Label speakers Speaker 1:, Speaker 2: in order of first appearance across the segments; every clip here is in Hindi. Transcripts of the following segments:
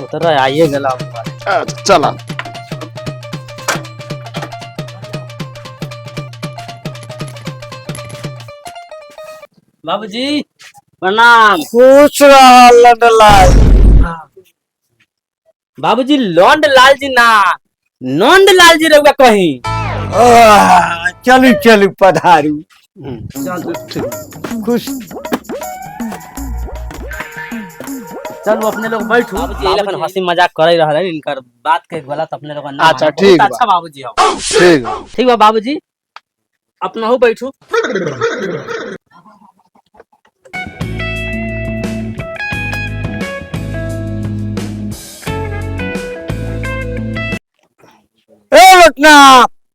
Speaker 1: उतर आइए गला
Speaker 2: चला
Speaker 1: बाबूजी प्रणाम।
Speaker 3: खुश रह लडलाल।
Speaker 1: बाबूजी लौंड लाल जी ना नंद लाल जी रहुआ कहीं।
Speaker 3: चलू चलू पधारू।
Speaker 2: ठीक।
Speaker 3: खुश
Speaker 1: चलो अपने लोग बैठो। बाबूजी ये लखन हंसी मजाक कर रहा है, इनकर बात के गलत अपने लोग ना
Speaker 2: अच्छा,
Speaker 1: मानो।
Speaker 2: ठीक
Speaker 1: बहुत
Speaker 2: बा।
Speaker 1: अच्छा बाबूजी हो।
Speaker 2: ठीक
Speaker 1: ठीक बा बाबूजी, अपना हो बैठो।
Speaker 3: ए लटना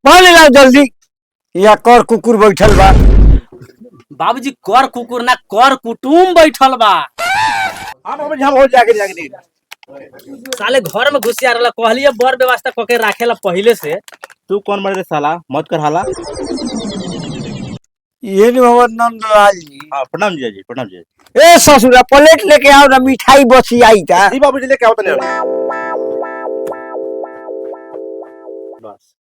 Speaker 3: पानी लाओ जल्दी। या कर कुकुर बैठल बा।
Speaker 1: बाबूजी कर कुकुर ना कर कुटुम बैठल बा।
Speaker 3: हो जाके जाके
Speaker 1: साले घर में घुसिया रहला, कहलिए बर व्यवस्था करके राखेला पहले से।
Speaker 4: तू कौन बड़े साला मत कर हाला।
Speaker 3: ये नहीं मोहम्मद नंदलाल जी।
Speaker 4: हाँ प्रणाम जी प्रणाम जी।
Speaker 3: ए ससुरा प्लेट लेके आओ ना, मिठाई बची आई था।
Speaker 4: जी बाबूजी लेके आओ तने बस।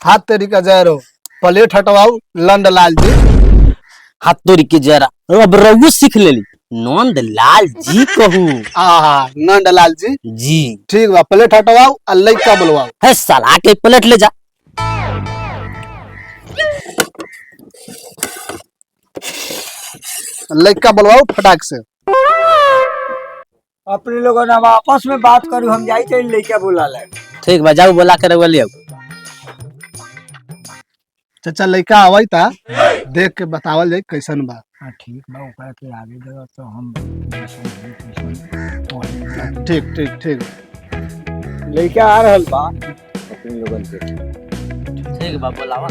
Speaker 2: हाथ तेरी का जय रो प्लेट हटवाओ लंडलाल जी।
Speaker 1: हाथ तोड़ी के जरा अब रघु सीख लेली नंद लाल जी कहू।
Speaker 2: नंदलाल जी
Speaker 1: जी
Speaker 2: ठीक बा, प्लेट हटवाओ और लइका बुलवाओ।
Speaker 1: है साला आके प्लेट ले जा।
Speaker 2: लइका बुलवाओ फटाक से।
Speaker 3: अपने लोगों ने आपस में बात करू, हम जाई थे लेके बुला ले।
Speaker 1: ठीक बा, जाओ बोला के रघुआ ले आओ।
Speaker 2: चाचा लइका आवई ता देख के बतावल जाए कैसन बा।
Speaker 3: ठीक बा, ओकरा के आगे दे तो हम
Speaker 2: ठीक ठीक ठीक।
Speaker 3: लेके आ रहल बा अपने लोगन के।
Speaker 1: ठीक बा बोलावा।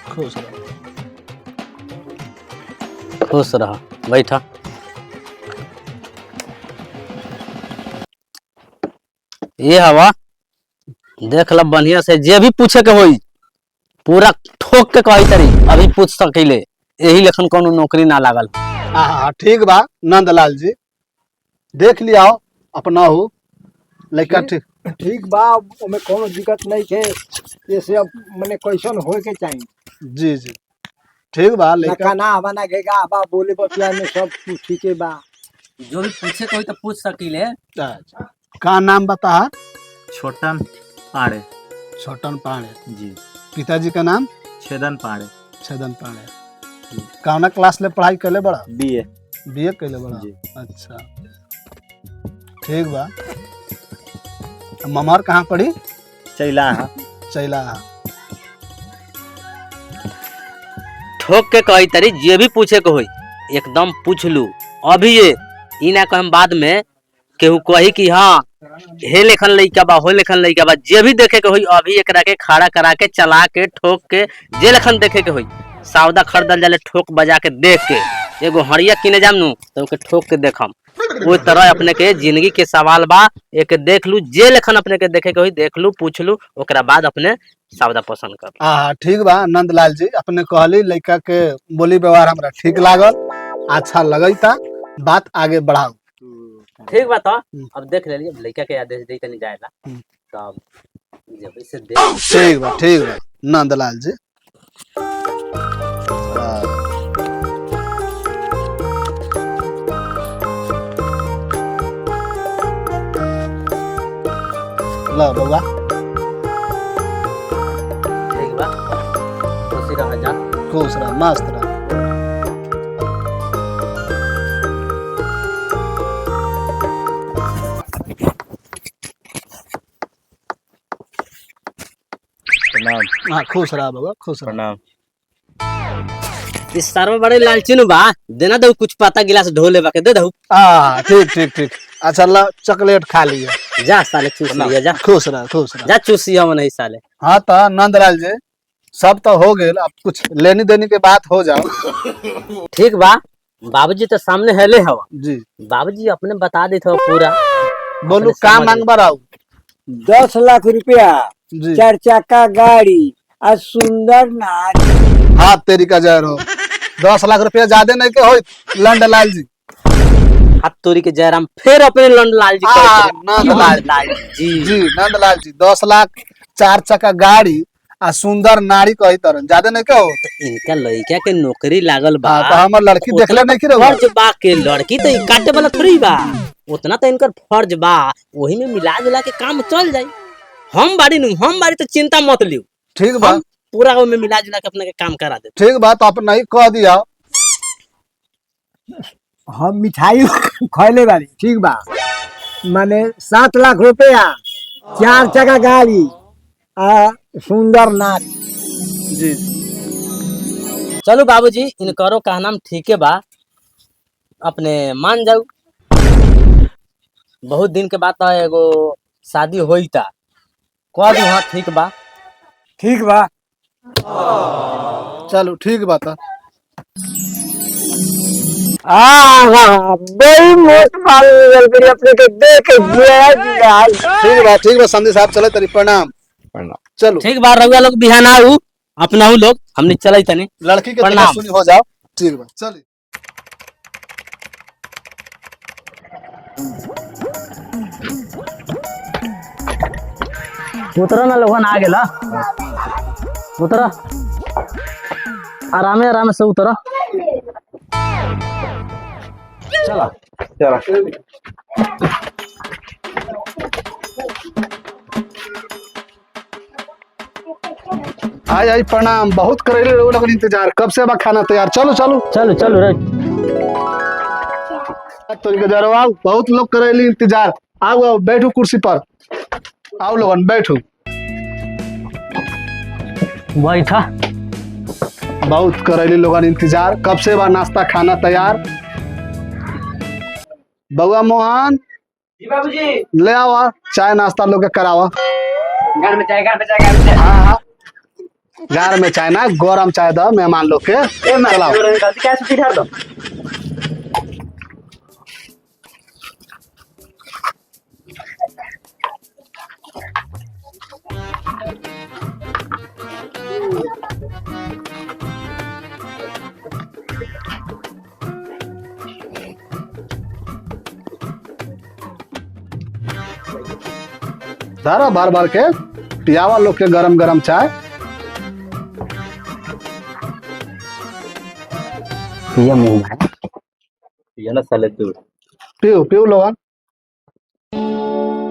Speaker 2: खुश रहो।
Speaker 1: खुश रहा, बैठा। ये हवा देख लब बढ़िया से, जे भी पूछे के होई पूरा ठोक के कही तरी अभी पूछ सकीले। यही लेखन कोनो नौकरी ना लागल।
Speaker 2: ठीक बा नंदलाल जी, देख लिया अपना हो लइका। ठीक
Speaker 3: ठीक बा, ओमे कोनो दिक्कत नहीं है। जैसे अब मने कैसन होए के चाहिए।
Speaker 2: जी जी ठीक बा
Speaker 3: ना
Speaker 2: लइका।
Speaker 3: खाना बना घेगा बा, बोले बतिया में सब कुछ ठीक है बा।
Speaker 1: जो भी पूछे के होई तो पूछ सकीले।
Speaker 2: अच्छा, का नाम बता?
Speaker 4: छोटन पाड़े
Speaker 2: छोटन पाड़े
Speaker 4: जी।
Speaker 2: पिताजी का नाम?
Speaker 4: छेदन पाड़े
Speaker 2: छेदन पाड़े। कौना क्लास ले पढ़ाई कैले बड़ा?
Speaker 4: बीए
Speaker 2: बीए कैले बड़ा
Speaker 4: जी।
Speaker 2: अच्छा ठीक बा। ममर कहाँ पढ़ी?
Speaker 4: चैला हाँ।
Speaker 2: चैला।
Speaker 1: ठोक के कही तरी जे भी पूछे के होई एकदम पूछ लू अभी। ये ई ना कहम बाद में केहू कही कि हाँ हे लेखन लइका बा हो लेखन लइका बा। जे भी देखे के होई अभी एकरा के खड़ा करा के चला के ठोक के जे लेखन देखे के होई सौदा खरीदल जाले ठोक बजा के देख के। एगो हरिया किने जाम नु तो ओके ठोक के देखम। वो तरह अपने के जिंदगी के सवाल बा, एक देख लू जे लेखन अपने के देखे के होई देख लू पूछ लू, ओकरा बाद अपने सौदा पसंद कर।
Speaker 2: ठीक बा नंदलाल जी, अपने कहली लइका के बोली व्यवहार हमरा ठीक लागल, अच्छा लगता, बात आगे बढ़ाओ।
Speaker 1: ठीक बा तो अब देख लेलिए लइका के आदेश दे तनी जाएला तब जब इसे देख।
Speaker 2: ठीक बा नंदलाल जी। ला बउआ।
Speaker 1: ठीक बा, खुशी रह जा।
Speaker 2: खुश रह, मस्त रह।
Speaker 4: प्रणाम।
Speaker 2: हाँ खुश रहा बाबा, खुश रहा।
Speaker 4: प्रणाम।
Speaker 1: इस सारा बड़े लालची बा, देना दो कुछ पता गिलास ढो ले के दे दो।
Speaker 2: हाँ ठीक ठीक ठीक। अच्छा ला चॉकलेट खा लिया।
Speaker 1: जा साले चूस लिया जा।
Speaker 2: खुश रह खुश रह।
Speaker 1: जा चूसिया में नहीं साले।
Speaker 2: हाँ तो नंदलाल जी सब तो हो गए, अब कुछ लेनी देनी के बात हो जाओ।
Speaker 1: ठीक बा, बाबूजी तो सामने हेले हवा।
Speaker 2: जी
Speaker 1: बाबूजी अपने बता देते हो पूरा।
Speaker 2: बोलू
Speaker 1: अपने
Speaker 2: का
Speaker 1: समझ
Speaker 2: मांग बराऊ।
Speaker 3: 10 लाख रुपया,
Speaker 2: जी
Speaker 3: 4 चक्का गाड़ी और सुंदर नारी।
Speaker 2: हाथ तेरी का जय रहो। 10 लाख रुपया ज्यादा नहीं के हो लंडलाल जी।
Speaker 1: हाथ तोरी के जयराम फिर अपने लाल जी
Speaker 2: हाँ,
Speaker 1: कहते
Speaker 2: नंदलाल
Speaker 1: लाल जी।
Speaker 2: जी नंदलाल जी 10 लाख 4 चक्का गाड़ी आ सुंदर नारी कही तरह ज्यादा नहीं के हो।
Speaker 1: इनका लड़का के नौकरी लागल बा।
Speaker 2: हाँ तो हमार लड़की देखले नहीं की रहो।
Speaker 1: फर्ज बा के लड़की तो काटे वाला थोड़ी बा, उतना तो इनकर फर्ज बा, वही में मिला जुला के काम चल जाई। हम बाड़ी तो चिंता मत लियो।
Speaker 2: ठीक बा
Speaker 1: हम पूरा में मिला जुला के अपने के काम करा दे।
Speaker 2: ठीक बा तो अपना ही कह दिया।
Speaker 3: हम मिठाई खैले बारी, ठीक बा। माने 7 लाख रुपया, 4 चक्का गाड़ी आ सुंदर नारी।
Speaker 2: जी
Speaker 1: चलो बाबूजी इनकरो कहना ठीक है बा, अपने मान जाऊ। बहुत दिन के बाद तो एगो शादी होई था, कह दू हाँ ठीक बा।
Speaker 3: ठीक बा।
Speaker 2: चलो ठीक बा तो।
Speaker 3: बड़ी मोट माल अपने के देख
Speaker 2: ठीक बा संधि साहब चले तरी प्रणाम। चलो
Speaker 1: ठीक बा, रउआ लोग बिहान आऊ, अपना लोग हमने चले तनी।
Speaker 2: लड़की के
Speaker 1: प्रणाम।
Speaker 2: सुनी हो जाओ। ठीक बा चलिए।
Speaker 1: उतरा ना लोगन आ गेला, उतरा आरामे आरामे से उतरा। चला
Speaker 2: आई आई प्रणाम। बहुत करेले लोगन इंतजार, कब से बा खाना तैयार। चलो चलो
Speaker 1: चलो चलो रे।
Speaker 2: तो जरो आओ, बहुत लोग करेली इंतजार। आओ आओ बैठो कुर्सी पर। आओ लोगन बैठो।
Speaker 1: बैठा।
Speaker 2: बहुत करेली लोगन इंतजार, कब से बा नाश्ता खाना तैयार। बउआ मोहन
Speaker 1: जी बाबूजी।
Speaker 2: ले आओ चाय नाश्ता लोग के करावा।
Speaker 1: घर में चाय, घर में चाय, घर में चाय।
Speaker 2: हाँ हाँ घर में चाय ना गरम चाय दो मेहमान लोग के। चलाओ।
Speaker 1: क्या सुखी ढाल दो।
Speaker 2: धारा भर भर के पियावा लोग के गरम गरम चाय।
Speaker 1: पिया मुंह भाई, पिया ना साले तू।
Speaker 2: पियो पियो लोगन।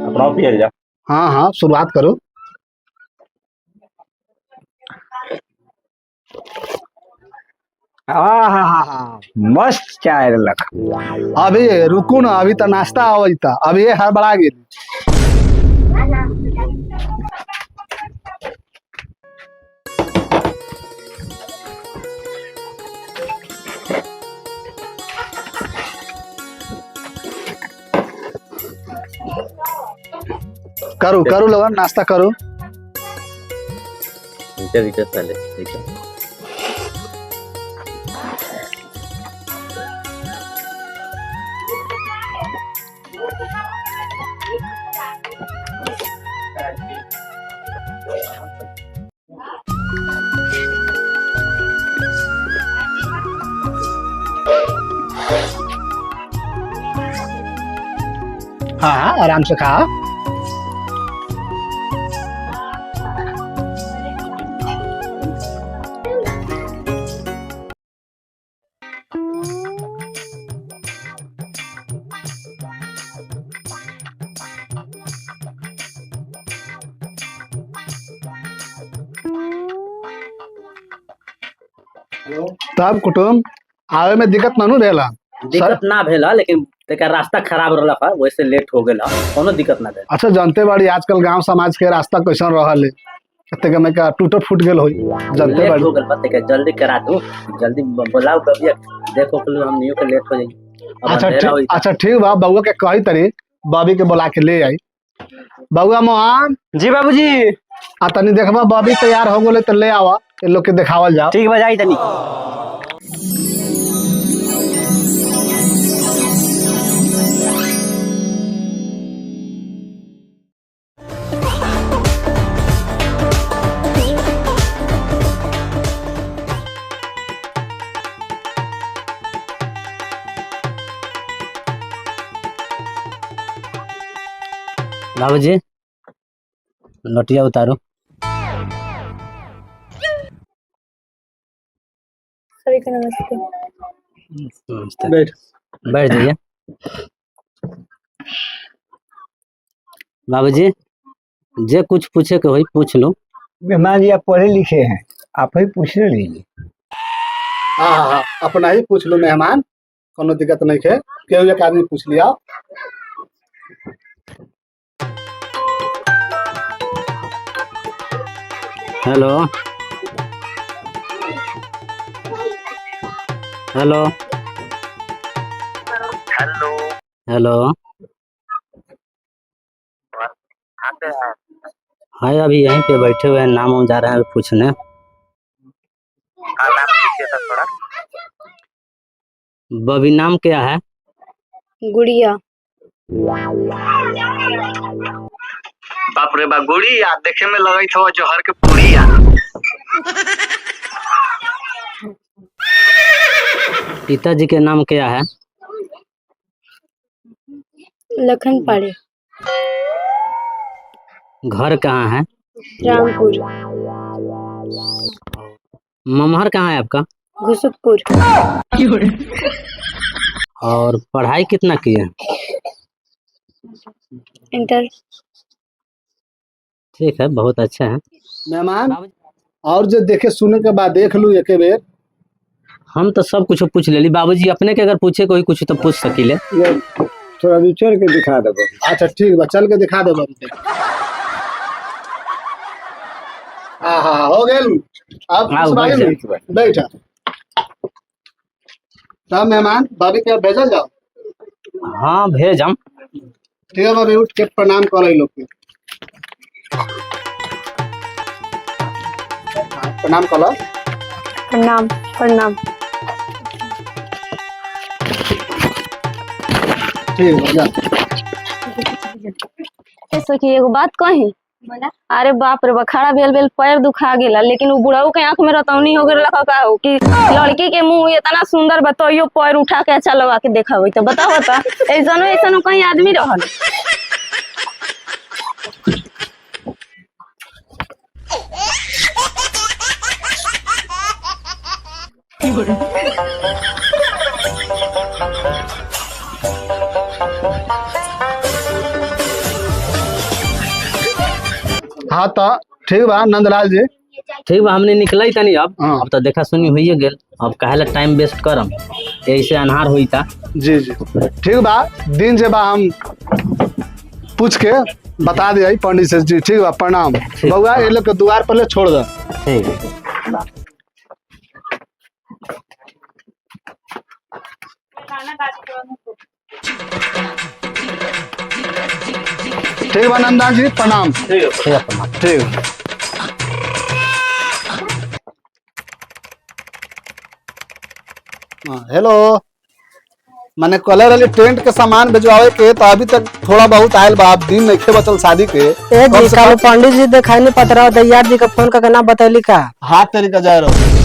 Speaker 4: अपना पिया जा।
Speaker 2: हाँ हाँ शुरुआत करो।
Speaker 3: मस्त चाय लख।
Speaker 2: अभी रुकू ना, अभी तो नाश्ता आवता, अभी ये हड़बड़ा गेली। करो करो लोगन नाश्ता करो।
Speaker 1: विचार विचार साले विचार।
Speaker 2: हाँ हाँ आराम से खा। तब कुटुम आवे में दिक्कत नानू रहेला।
Speaker 1: दिक्कत ना भेला, लेकिन तेका रास्ता खराब रहला था, वैसे लेट हो गेला। कोनो दिक्कत ना भेल।
Speaker 2: अच्छा जानते बाड़ी आजकल गांव समाज के रास्ता कैसन रहल है। ते मैं का टूटल फूट गेल होई जानते
Speaker 1: लेट
Speaker 2: बाड़ी
Speaker 1: हो गल बात के जल्दी करा दो, जल्दी बुलाओ कभी, देखो कि हम नहीं के लेट हो जाई। अब अंधेरा होई।
Speaker 2: अच्छा ठीक बा, बउआ के कही तरी बॉबी के बुला के ले आई। बउआ मोहन
Speaker 5: जी बाबूजी।
Speaker 2: आ तनी देखबा बॉबी तैयार हो गेले तो ले आवा, इन लोग के देखावल जाओ।
Speaker 5: ठीक बजाई तनी।
Speaker 1: बाबूजी लटिया उतारो।
Speaker 6: सभी को नमस्ते।
Speaker 1: नमस्ते।
Speaker 2: बैठ।
Speaker 1: बैठ जाइए। बाबूजी जे कुछ पूछे के होई पूछ लो।
Speaker 3: मेहमान जी आप पढ़े लिखे हैं, आप ही पूछ लीजिए।
Speaker 2: हाँ, अपना ही पूछ लो मेहमान, कोनो दिक्कत नहीं है। केहू एक आदमी पूछ लिया।
Speaker 1: Hello hello
Speaker 4: hello.
Speaker 1: हेलो। हाय, अभी यहीं पे बैठे हुए हैं, नाम वाम जा रहे हैं पूछने। बबी नाम क्या है?
Speaker 6: गुड़िया।
Speaker 4: बाप रे बा, गुड़िया देखे में लगई थो जहर के पुड़िया।
Speaker 1: पिताजी के नाम क्या है?
Speaker 6: लखन पाड़े।
Speaker 1: घर कहाँ है?
Speaker 6: रामपुर।
Speaker 1: ममहर कहाँ है आपका?
Speaker 6: घुसुकपुर।
Speaker 1: और पढ़ाई कितना किए?
Speaker 6: इंटर।
Speaker 1: ठीक है, बहुत अच्छा है।
Speaker 2: मेहमान और जो देखे सुने के बाद देख लू एक बेर।
Speaker 1: हम तो सब कुछ पूछ लेली बाबूजी, अपने के अगर पूछे कोई कुछ तो पूछ सकीले।
Speaker 3: ये थोड़ा भी चल के दिखा दो।
Speaker 2: अच्छा ठीक बा, चल के दिखा दे बाबू। हाँ हो गेल। अब
Speaker 1: हाँ,
Speaker 2: बैठा। तब मेहमान बाबी के भेजल जाओ।
Speaker 1: हाँ भेज हम।
Speaker 2: ठीक है बाबी, उठ के प्रणाम करे लोग के। प्रणाम करो।
Speaker 6: प्रणाम प्रणाम।
Speaker 2: ठीक है जा।
Speaker 6: सखी एगो बात कही। अरे बाप रे बा, खड़ा भेल पैर दुखा गेला, लेकिन वो बुढ़ऊ के आंख में रतौनी हो गेल का हो कि लड़की के मुंह इतना सुंदर बताइयो, पैर उठा के अच्छा लगा के देखा तो बताओ तो ऐसा कहीं आदमी रहल।
Speaker 2: हाँ तो ठीक बा नंदलाल जी।
Speaker 1: ठीक बा, हमने निकला ही तनी अब।
Speaker 2: हाँ।
Speaker 1: अब तो देखा सुनी हुई गेल, अब काहे ला टाइम वेस्ट करम, ऐसे अनहार हुई था।
Speaker 2: जी जी ठीक बा, दिन जे बा हम पूछ के बता दिया पंडित से जी। ठीक बा, प्रणाम। बउआ ये लोग के द्वार पर ले छोड़ दो।
Speaker 1: ठीक है।
Speaker 2: ठीक बा नंदलाल जी, प्रणाम।
Speaker 1: ठीक है प्रणाम।
Speaker 2: ठीक। हेलो, मैंने कल वाली टेंट के सामान भिजवावे के, तो अभी तक थोड़ा बहुत आयल बा, दिन नहीं बचल शादी के।
Speaker 7: ए जी, कल पंडित जी दिखाई नहीं पतरा दैयार जी का फोन करके ना बतैली का?
Speaker 2: हाथ तरीका जा रहा